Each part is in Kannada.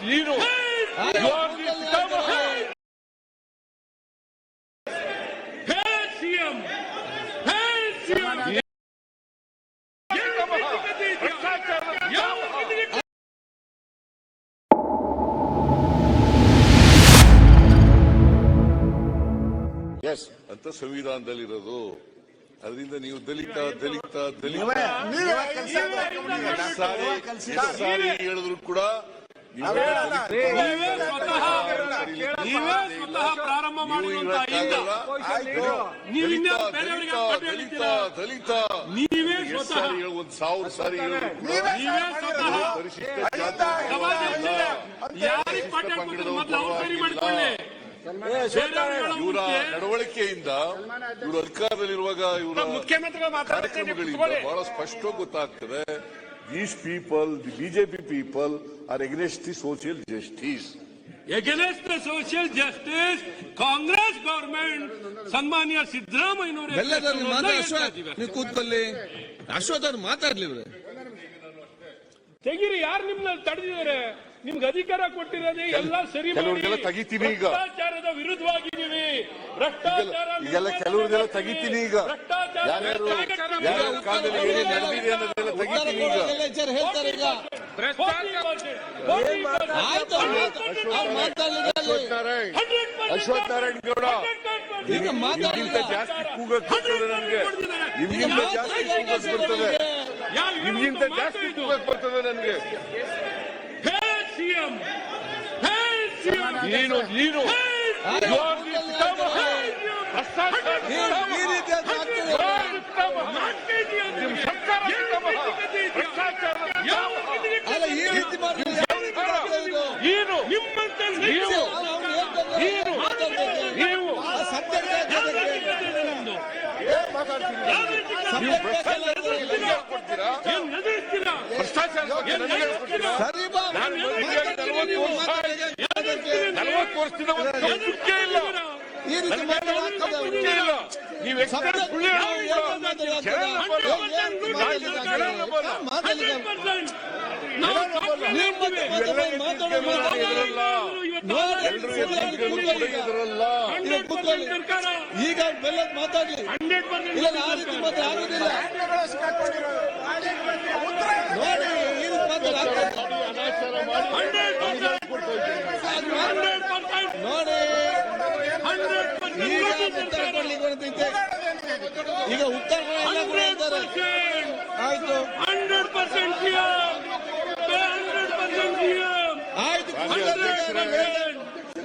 ನೀನು ಅಂತ ಸಂವಿಧಾನದಲ್ಲಿರೋದು. ಅದರಿಂದ ನೀವು ದಲಿತ ದಲಿತ ದಲಿತ ಸಾರಿ ಹೇಳಿದ್ರು ಕೂಡ ಪ್ರಾರಂಭ ದಲಿತ ನೀವೇ 1000 ಸಾರಿ ಇವರ ನಡವಳಿಕೆಯಿಂದ ಇವರು ಅಧಿಕಾರದಲ್ಲಿರುವಾಗ ಇವರ ಕಾರ್ಯಕ್ರಮಗಳಿಂದ ಬಹಳ ಸ್ಪಷ್ಟವಾಗಿ ಗೊತ್ತಾಗ್ತದೆ. These people, the BJP people are against the social justice. Against the social justice Congress government ಸನ್ಮಾನ್ಯ ಸಿದ್ದರಾಮಯ್ಯನವರು ನೀವು ಕೂತ್ಕೊಳ್ಳಿ. ಅಶ್ವಥ್ ಅವ್ರು ಮಾತಾಡ್ಲಿ. ತೆಗೀರಿ. ಯಾರು ನಿಮ್ನಲ್ಲಿ ತಡೆದಿದ್ದಾರೆ? ನಿಮ್ಗೆ ಅಧಿಕಾರ ಕೊಟ್ಟಿರೋದೇ ಎಲ್ಲ ಸರಿ ತೆಗಿತೀನಿ. ಈಗ ಭ್ರಷ್ಟಾಚಾರದ ವಿರುದ್ಧವಾಗಿದ್ದೀವಿ. ಭ್ರಷ್ಟಾಚಾರ ಈಗೆಲ್ಲ ಕೆಲವ್ರದೆಲ್ಲ ತೆಗಿತೀನಿ. ಈಗ ಯಾರ್ಯಾರು ಕಾಲದಲ್ಲಿ ಏನೇನು ನಡೆದಿದೆ ಅನ್ನೋದೆಲ್ಲ ತೆಗಿತೀನಿ. ಈಗ ಅಶ್ವಥ್ ನಾರಾಯಣ್ ಗೌಡ ನಿಮ್ಗಿಂತ ಜಾಸ್ತಿ ಕೂಗಕ್ ಬರ್ತದೆ ನನಗೆ. ನಿಮ್ಗಿಂತ ಜಾಸ್ತಿ ಕೂಗಕ್ ಬರ್ತದೆ. ನಿಮ್ಗಿಂತ ಜಾಸ್ತಿ ಕೂಗಕ್ ಬರ್ತದೆ ನನಗೆ. ನೀನು ನೀನು ಭ್ರಷ್ಟಾಚಾರ 40 ವರ್ಷದಿಂದ ನಂಬಿಕೆ ಇಲ್ಲ. ನೀವು ಸುಳ್ಳು ಈಗ ಬೆಲ್ಲದ್ ಮಾತಾಡಿ. ಇಲ್ಲ ಆ ರೀತಿ ಮಾತ್ರ ಆಗುದಿಲ್ಲ. ನೋಡಿ ಈ ರೀತಿ ಮಾತ್ರ ನೋಡಿ ಈಗ ಉತ್ತರ ಆಯ್ತು. 100% ಆಯ್ತು.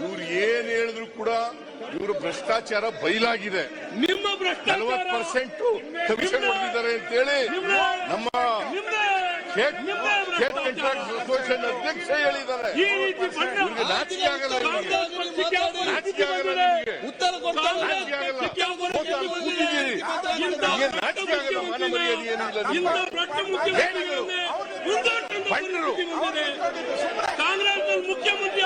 ಇವ್ರು ಏನ್ ಹೇಳಿದ್ರು ಕೂಡ ಇವರು ಭ್ರಷ್ಟಾಚಾರ ಬಯಲಾಗಿದೆ. ನಿಮ್ಮ 40% ಕಮಿಷನ್ ಹೊಂದಿದ್ದಾರೆ ಅಂತೇಳಿ ನಮ್ಮ ಸ್ಟೇಟ್ ಕಾಂಟ್ರಾಕ್ಟ್ ಅಸೋಸಿಯೇಷನ್ ಅಧ್ಯಕ್ಷ ಹೇಳಿದ್ದಾರೆ. ಇವ್ರಿಗೆ ನಾಚಿಕೆ ಆಗಲ್ಲ. ನಾಚಿಕೆ ಆಗಲ್ಲ. ಉತ್ತರ ನಾಚಿಕೆ ಆಗಲ್ಲ. ನಾಚಿಕೆ ಆಗಲ್ಲ. ಮಾನ ಮರ್ಯಾದೆ ಏನಿಲ್ಲ. ಕಾಂಗ್ರೆಸ್ ಮುಖ್ಯಮಂತ್ರಿ